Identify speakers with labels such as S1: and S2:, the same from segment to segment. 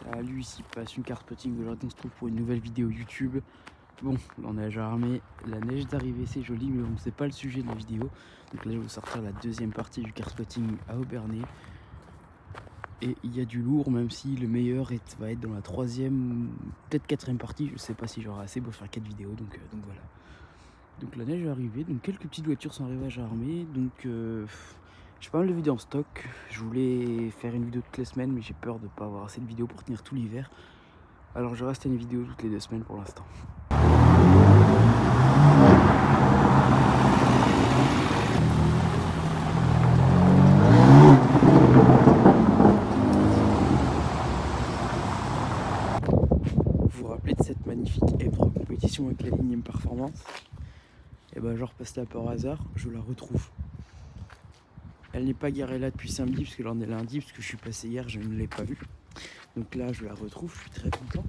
S1: Salut, ici passe une carte potting. Aujourd'hui on se trouve pour une nouvelle vidéo YouTube. Bon, on a déjà armé, la neige d'arrivée, c'est joli, mais bon, c'est pas le sujet de la vidéo. Donc là je vais vous sortir la deuxième partie du carte potting à Aubernais. Et il y a du lourd, même si le meilleur va être dans la troisième, peut-être quatrième partie. Je sais pas si j'aurai assez pour faire 4 vidéos, donc voilà. Donc la neige est arrivée, donc quelques petites voitures sont arrivées à armer. Donc j'ai pas mal de vidéos en stock. Je voulais faire une vidéo toutes les semaines, mais j'ai peur de pas avoir assez de vidéos pour tenir tout l'hiver. Alors je reste à une vidéo toutes les 2 semaines pour l'instant. Vous vous rappelez de cette magnifique M3 compétition avec la ligne M Performance? Et ben je repasse là par hasard, je la retrouve. Elle n'est pas garée là depuis samedi, parce que là on est lundi, parce que je suis passé hier, je ne l'ai pas vue. Donc là je la retrouve, je suis très content.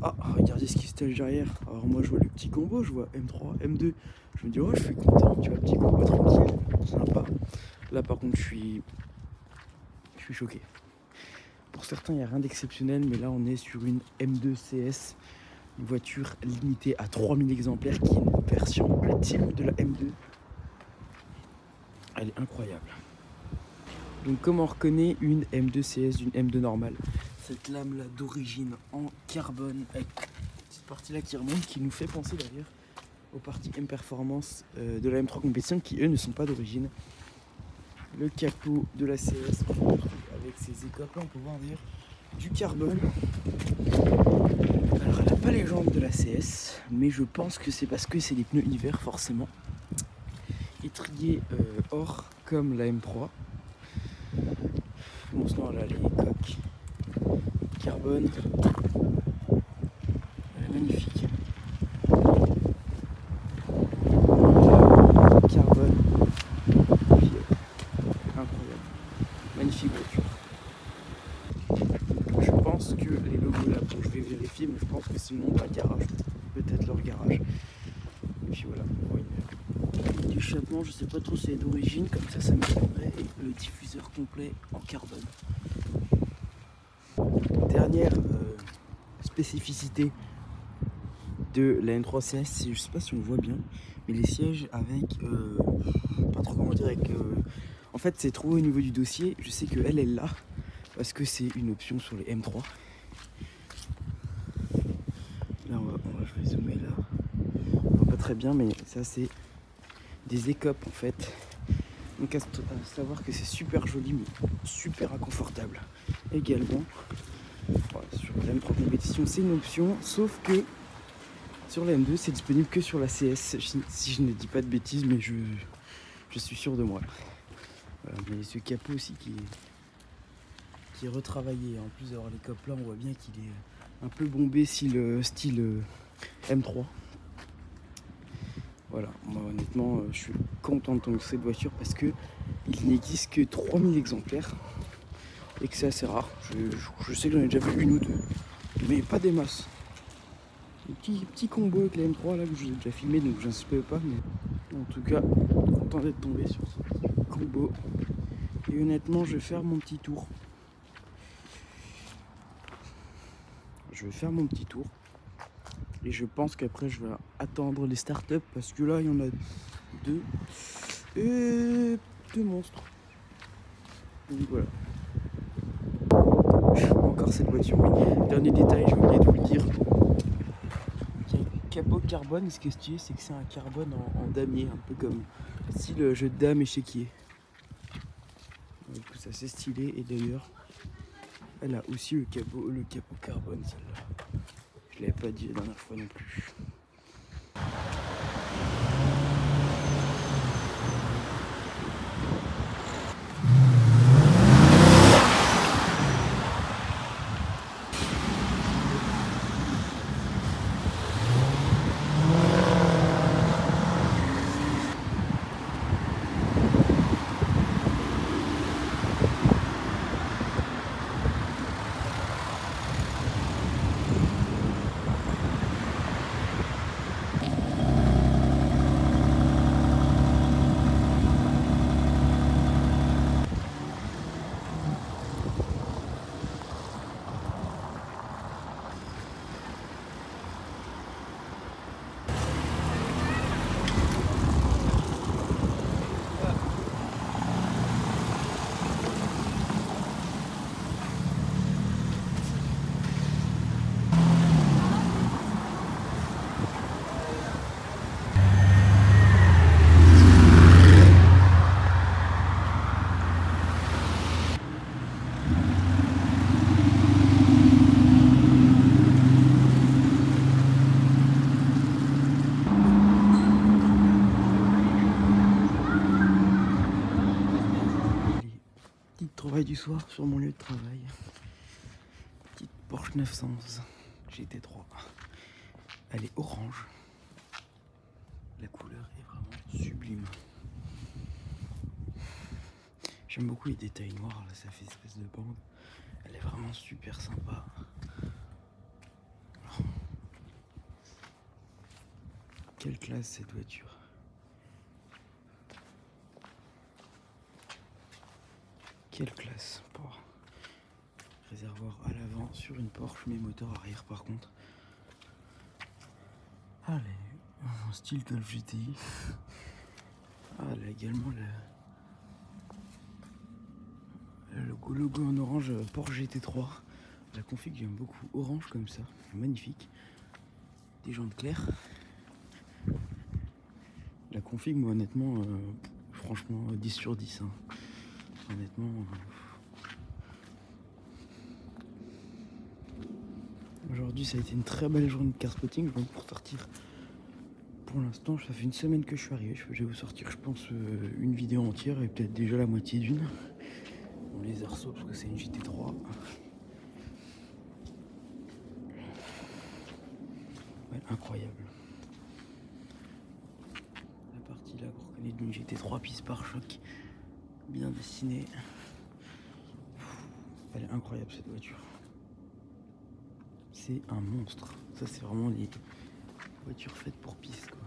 S1: Ah, regardez ce qui se cache derrière. Alors moi je vois le petit combo, je vois M3, M2. Je me dis oh je suis content, tu vois, petit combo tranquille, sympa. Là par contre je suis choqué. Pour certains il n'y a rien d'exceptionnel, mais là on est sur une M2 CS. Une voiture limitée à 3000 exemplaires qui est une version ultime de la M2. Elle est incroyable. Donc comme on reconnaît une M2 CS d'une M2 normale, cette lame là d'origine en carbone avec cette partie là qui remonte, qui nous fait penser d'ailleurs aux parties M Performance de la M3 Compétition qui eux ne sont pas d'origine. Le capot de la CS on retrouve avec ses écopes là, on peut voir d'ailleurs du carbone. Alors elle n'a pas les jambes de la CS, mais je pense que c'est parce que c'est des pneus hiver forcément. Étrier or comme la M3. Bon sinon là les coques carbone. Elle est magnifique. Carbone. Puis, incroyable. Magnifique voiture. Je pense que les logos là, bon je vais vérifier, mais je pense que c'est le nom d'un garage. Peut-être leur garage. Et puis voilà, on voit une échappement, je sais pas trop si c'est d'origine, comme ça m'étonnerait. Et le diffuseur complet en carbone. Dernière spécificité de la M3 CS, je sais pas si on le voit bien, mais les sièges avec, pas trop comment dire, avec, en fait c'est trouvé au niveau du dossier. Je sais que elle est là, parce que c'est une option sur les M3. Là je vais zoomer là, on voit pas très bien, mais ça c'est des écopes en fait. Donc à savoir que c'est super joli mais super inconfortable également. Voilà, sur la M3 compétition c'est une option, sauf que sur la M2 c'est disponible que sur la CS, si je ne dis pas de bêtises, mais je suis sûr de moi. Voilà, mais ce capot aussi qui est retravaillé, en plus d'avoir les copes là on voit bien qu'il est un peu bombé style M3. Voilà, moi honnêtement je suis content de tomber sur cette voiture parce que il n'existe que 3000 exemplaires et que c'est assez rare. Je sais que j'en ai déjà vu une ou deux, mais pas des masses. Un petit combo avec la M3 là que je vous ai déjà filmé, donc j'insiste pas, mais en tout cas content d'être tombé sur ce combo. Et honnêtement je vais faire mon petit tour. Et je pense qu'après je vais attendre les startups parce que là il y en a deux. Et deux monstres. Donc voilà. Encore cette voiture. Oui. Dernier détail, j'ai oublié de vous le dire. Capot carbone, et ce qui est stylé, c'est que c'est un carbone en damier, un peu comme style jeu de dames échiquier. Donc ça c'est stylé, et d'ailleurs elle a aussi le capot carbone celle-là. Je l'avais pas dit la dernière fois non plus. du soir sur mon lieu de travail. Petite Porsche 911 GT3. Elle est orange. La couleur est vraiment sublime. J'aime beaucoup les détails noirs, là ça fait espèce de bande. Elle est vraiment super sympa. Alors, quelle classe cette voiture. Quelle classe. Réservoir à l'avant sur une Porsche, mais moteur arrière par contre. Allez, en style Golf GTI. Ah, elle a également le logo en orange Porsche GT3. La config j'aime beaucoup, orange comme ça, magnifique. Des jantes claires. La config moi honnêtement, franchement 10 sur 10. Hein. Honnêtement. Aujourd'hui ça a été une très belle journée de car spotting, donc pour sortir. Pour l'instant ça fait une semaine que je suis arrivé, je vais vous sortir je pense une vidéo entière et peut-être déjà la moitié d'une. On les arceaux parce que c'est une GT3. Ouais, incroyable. La partie là vous reconnaissez d'une GT3 piste pare-choc bien dessinée. Elle est incroyable cette voiture. C'est un monstre. Ça c'est vraiment des voitures faites pour piste quoi.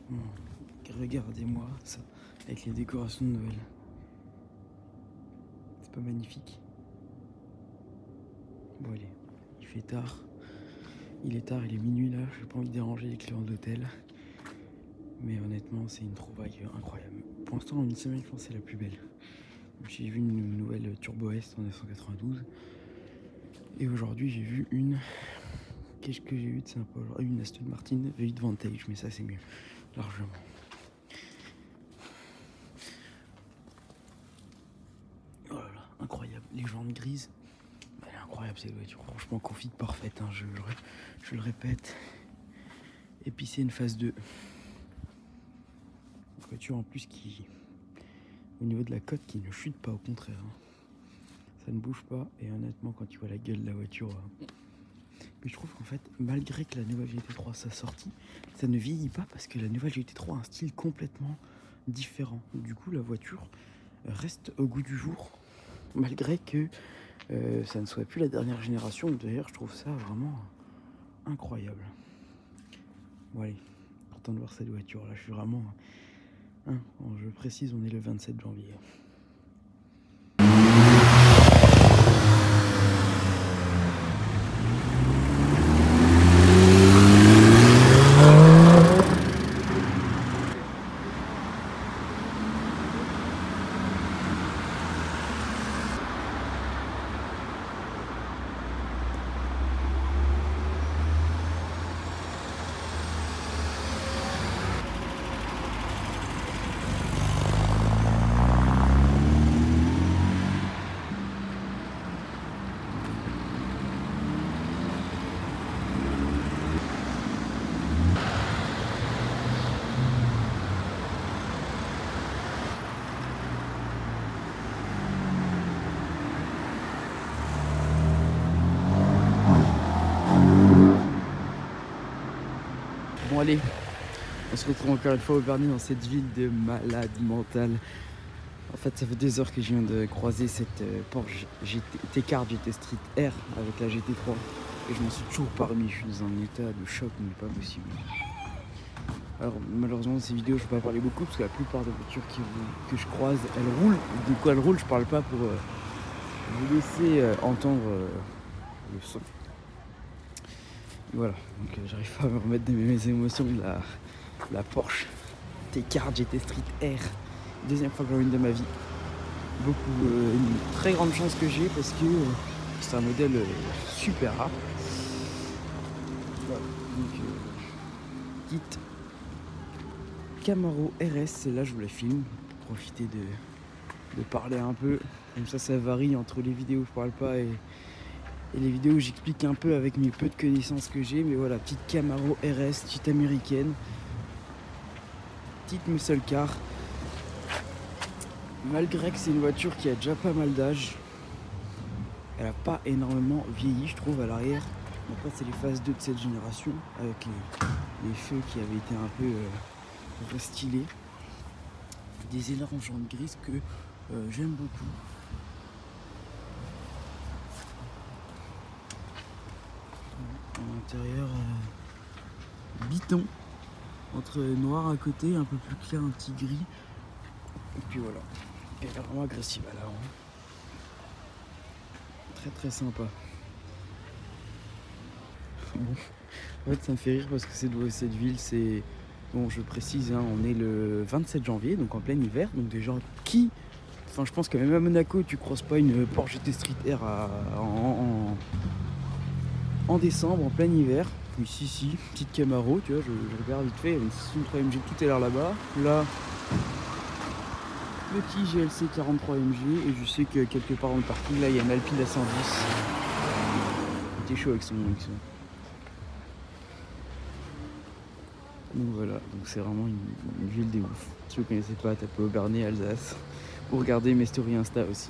S1: Bon, regardez-moi ça avec les décorations de Noël. C'est pas magnifique? Bon allez, il fait tard. Il est tard, il est minuit là, j'ai pas envie de déranger les clients d'hôtel. Mais honnêtement c'est une trouvaille incroyable. Pour l'instant en une semaine je pense que c'est la plus belle. J'ai vu une nouvelle Turbo S en 992. Et aujourd'hui j'ai vu une... Qu'est-ce que j'ai eu de sympa aujourd'hui? Une Aston Martin V8 Vantage, mais ça c'est mieux, largement. Oh là là, incroyable, les jantes grises. Elle est incroyable cette voiture, franchement config parfaite, hein, je le répète. Et puis c'est une phase 2. Une voiture en plus qui, au niveau de la cote, qui ne chute pas, au contraire. Hein. Ça ne bouge pas, et honnêtement quand tu vois la gueule de la voiture... Mais je trouve qu'en fait, malgré que la nouvelle GT3 soit sortie, ça ne vieillit pas parce que la nouvelle GT3 a un style complètement différent. Du coup, la voiture reste au goût du jour, malgré que ça ne soit plus la dernière génération. D'ailleurs, je trouve ça vraiment incroyable. Bon allez, content de voir cette voiture là, je suis vraiment... Hein, je précise, on est le 27 janvier. Bon allez, on se retrouve encore une fois au Berny dans cette ville de malade mentale. En fait ça fait 2 heures que je viens de croiser cette Porsche T-Card GT Street R avec la GT3 et je m'en suis toujours pas remis, je suis dans un état de choc mais pas possible. Alors malheureusement dans ces vidéos je ne peux pas parler beaucoup parce que la plupart des voitures que je croise elles roulent. De quoi elles roulent je parle pas pour vous laisser entendre le son. Voilà, donc j'arrive pas à me remettre de mes émotions de la Porsche T-Card GT Street R. Deuxième fois que j'en ai une de ma vie. Une très grande chance que j'ai parce que c'est un modèle super rare. Voilà, donc petite Camaro RS, là je vous la filme pour profiter de parler un peu. Comme ça varie entre les vidéos où je parle pas et les vidéos où j'explique un peu avec mes peu de connaissances que j'ai. Mais voilà, petite Camaro RS, petite américaine, petite muscle car. Malgré que c'est une voiture qui a déjà pas mal d'âge, elle a pas énormément vieilli, je trouve, à l'arrière. Après, c'est les phases 2 de cette génération, avec les feux qui avaient été un peu restylés. Des ailerons jaune grise que j'aime beaucoup. À l'intérieur, biton, entre noir à côté, un peu plus clair, un petit gris. Et puis voilà, elle est vraiment agressive à l'avant. Très très sympa. Bon, en fait ça me fait rire parce que cette ville, c'est... Bon, je précise, hein, on est le 27 janvier, donc en plein hiver. Donc des gens qui... Enfin, je pense que même à Monaco, tu croises pas une Porsche GT Street Air en décembre, en plein hiver. Ici, si, petite Camaro, tu vois, je regarde vite fait, il y a une 63 MG tout à l'heure là-bas. Là, petit GLC 43 MG, et je sais que quelque part dans le parking, là, il y a une Alpine A110. Il était chaud avec son... Donc voilà, donc c'est vraiment une ville des ouf. Si vous ne connaissez pas, tapez Aubernais, Alsace, ou regardez mes stories Insta aussi.